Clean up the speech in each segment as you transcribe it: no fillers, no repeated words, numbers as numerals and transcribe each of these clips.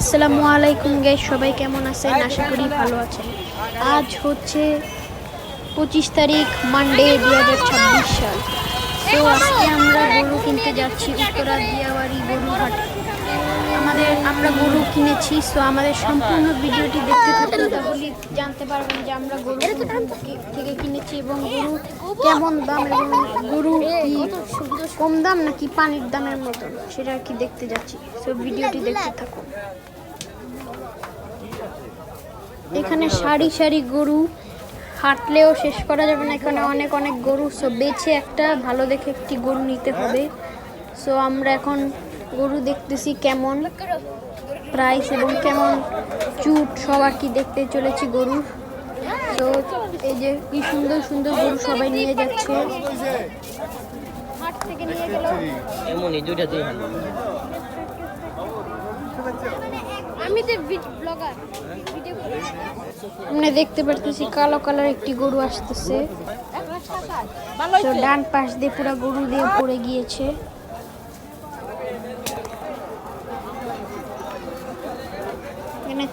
আসসালামু আলাইকুম গাইস, সবাই কেমন আছেন? আশা করি ভালো আছেন। আজ হচ্ছে 25 তারিখ, মানডে 2026 সাল। তো আজকে আমরা গরু কিনতে যাচ্ছি উত্তরা দিয়াবাড়ি গরু হাটে। আমরা গরু কিনেছি। সো আমাদের সম্পূর্ণ ভিডিওটি দেখতে থাকুন, তাহলে জানতে পারবেন যে আমরা গরু থেকে কিনেছি এবং গরু কেমন দাম এবং গরু কি কম দাম নাকি পানির দামের মতন সেটা আর কি দেখতে যাচ্ছি। সো ভিডিওটি দেখতে থাকুন। এখানে সারি সারি গরু, হাঁটলেও শেষ করা যাবে না। এখানে অনেক অনেক গরু। সো বেছে একটা ভালো দেখে একটি গরু নিতে হবে। সো আমরা এখন গরু দেখতেছি কেমন প্রাইস এবং কেমন চুট সব আর কি দেখতে চলেছি গরু। তো এই যে কি সুন্দর সুন্দর গরু সবাই নিয়ে যাচ্ছে। হাট থেকে নিয়ে গেল এমনই দুইটা দুই ভালো। আমি তো ব্লগার, ভিডিও করি। আমরা দেখতে পারতেছি কালো কালার একটি গরু আসতেছে। তো ডান পাশ দিয়ে পুরো গরু দিয়ে পড়ে গিয়েছে। এখানে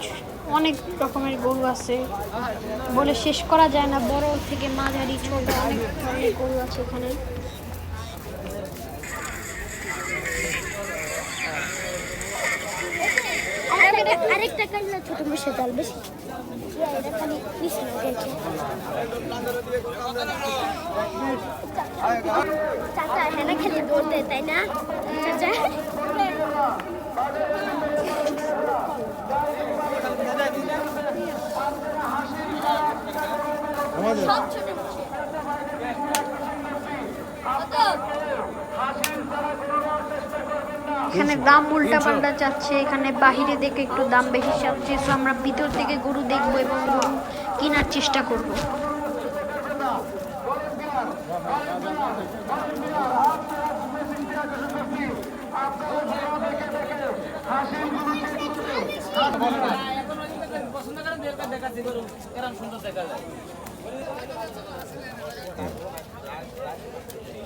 অনেক রকমের গরু আছে, বলে শেষ করা যায় না। বড় থেকে মাঝারি ছোট অনেক ধরনের গরু আছে এখানে। আরেকটা কাটলে ছোট মশা ডাল বেশি এটা খালি পিছনে গেছে। চাচা হেনা খেলে দৌড়তে তাই না চাচা? সব ছোট এখানে দাম উল্টা পাল্টা চাচ্ছে। এখানে বাহিরে দেখে একটু দাম বেশি চাচ্ছে। তো আমরা ভিতর থেকে গরু দেখবো এবং গরু কেনার চেষ্টা করব।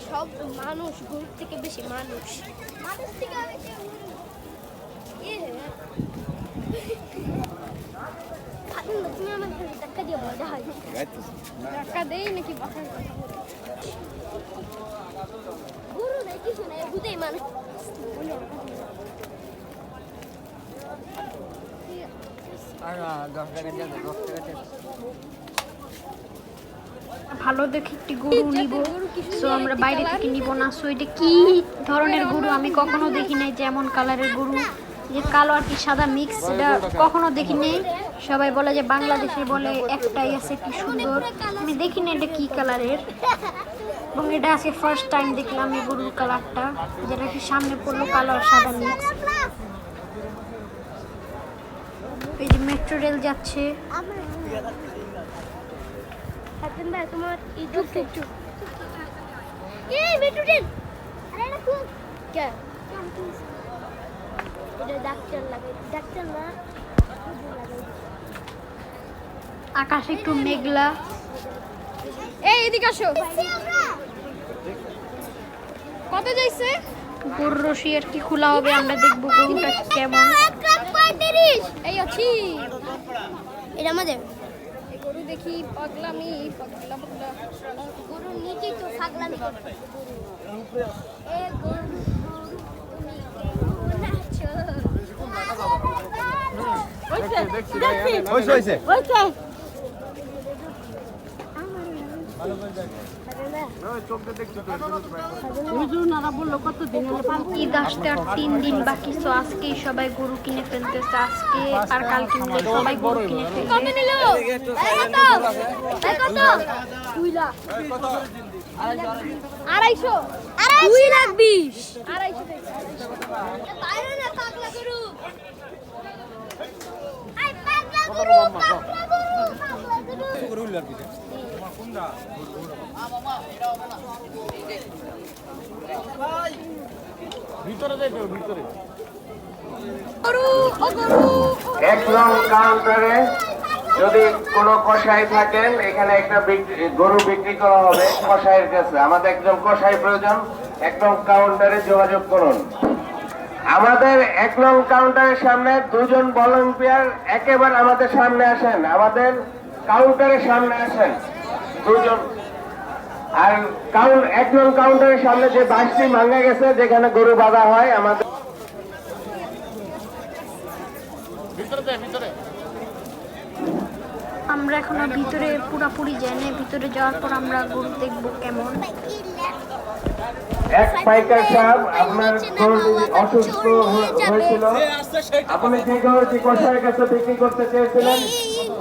সব মানুষ গরুর থেকে বেশি মানুষ থেকে তুমি আমার টাকা দিয়ে বলো টাকা দেই নাকি গরু নাই কিছু নাই, বুঝেই মানুষ। ভালো দেখে একটি গরু নিব। সো আমরা বাইরে থেকে নিব না। সো এটা কি ধরনের গরু আমি কখনো দেখি নাই, যেমন কালারের গরু, যে কালো আর কি সাদা মিক্স, এটা কখনো দেখি নাই। সবাই বলে যে বাংলাদেশে বলে একটাই আছে কি সুন্দর, আমি দেখি না এটা কি কালারের। এবং এটা আজকে ফার্স্ট টাইম দেখলাম এই গরুর কালারটা, যেটা কি সামনে পড়লো কালো আর সাদা মিক্স। এই যে মেট্রো রেল যাচ্ছে। তোমার মেট্রো ট্রেন ডাক্তার লাগে, ডাক্তার না আকাশ একটু মেঘলা। এই এদিকে আসো। কত যাইছে? গরুর রশি আর কি খোলা হবে, আমরা দেখবো গরুটা কেমন। এই আছি, এটা আমাদের গরু দেখি পাগলামি পাগলা পাগলা গরু নিজেই তো পাগলামি করে। এ গরু ঈদ আসতে আর 3 দিন বাকি। তো আজকেই সবাই গরু কিনে ফেলতেছে। আজকে আর কাল কিনলে সবাই গরু কিনে ফেলবে। কত নিল? কত? 2 লাখ 250 2 লাখ 20 250 বাইরে না পাগলা গরু। আই পাগলা গরু পাগলা গরু পাগলা গরু গরু লাগ দিছে তোমার কোনটা মামা এটা হবে না ভাই ভিতরে যাইতে ভিতরে গরু ও গরু। এক নং কাউন্টারে যদি কোনো কসাই থাকেন, এখানে একটা গরু বিক্রি করা হবে কসাইয়ের কাছে। আমাদের একজন কসাই প্রয়োজন। এক নং কাউন্টারে যোগাযোগ করুন। আমাদের 1 নং কাউন্টারের সামনে 2 জন ভলান্টিয়ার একেবারে আমাদের সামনে আসেন, আমাদের কাউন্টারের সামনে আসেন 2 জন। আর 1 নং কাউন্টারের সামনে যে বাঁশটি ভাঙা গেছে যেখানে গরু বাঁধা হয় আমাদের আমরা এখনো ভিতরে পুরাপুরি যাইনি, ভিতরে যাওয়ার পর আমরা গরু দেখবো কেমন। এক পাইকার সাহেব আপনার গরুটি অসুস্থ হয়েছিল, আপনি যে গরুটি কষাইয়ের কাছে বিক্রি করতে চেয়েছিলেন,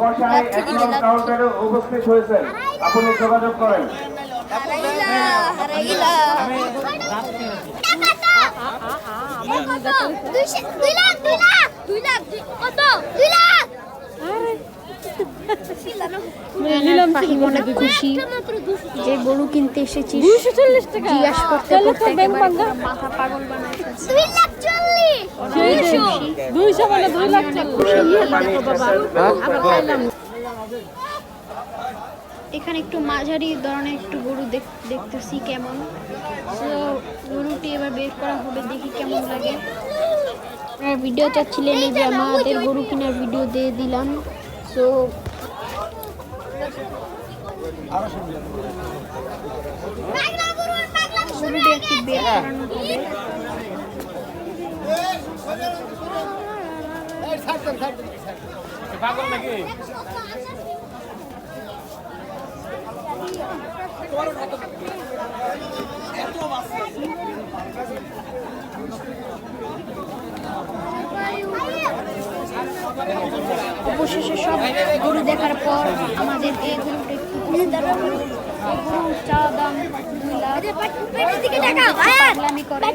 কষাই 1 নং কাউন্টারে উপস্থিত হয়েছেন, আপনি যোগাযোগ করেন। ফাহিম অনেক খুশি যে গরু কিনতে এসেছি, জিজ্ঞাস করতে করতে একেবারে পুরো মাথা পাগল বানায় ফেলছে। এখানে একটু মাঝারি ধরনের একটু গরু দেখতেছি কেমন। তো গরুটি এবার বের করা হবে, দেখি কেমন লাগে। আপনারা ভিডিও চাচ্ছিলেন, এই যে আমাদের গরু কেনার ভিডিও দিয়ে দিলাম। তো গরুটি একটি বের করানো হবে। অবশেষে সব গরু দেখার পর আমাদের এই গরুটা একটু পছন্দ হলো। এই গরুর চা দাম 2 লাখ। পাগলামি করে।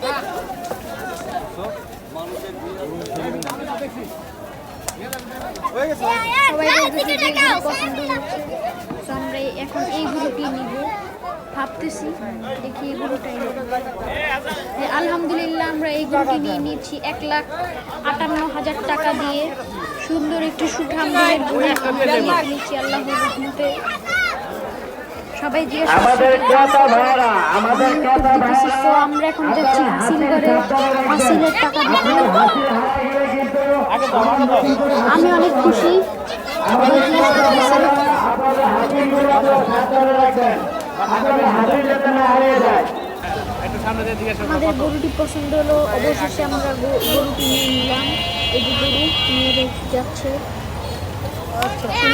সবাই বলতেছে যে গরু পছন্দ হচ্ছে, তো আমরা এখন এই গরুটি নিব ভাবতেছি, দেখি এই গরুটাই নেব। আলহামদুলিল্লাহ আমরা এই গরুটি নিয়ে নিয়েছি 1,58,000 টাকা দিয়ে। সুন্দর একটি সুঠামদের গরু আমরা নিয়ে নিয়েছি আল্লাহর রহমতে। সবাই জিজ্ঞেস করছে, তো আমরা এখন যাচ্ছি হাসিল করে হাসিলের টাকা দিতে। আমি অনেক খুশি। সবাই জিজ্ঞেস করতেছে আমাদের গরুটি পছন্দ হলো। অবশেষে আমরা গরুটি নিয়ে নিলাম। এই যে গরু নিয়ে যাচ্ছে। খুশি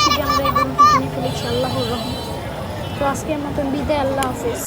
যে আমরা এই গরুটি কিনে ফেলেছি আল্লাহর রহমতে। তো আজকের মতন বিদায়, আল্লাহ হাফেজ।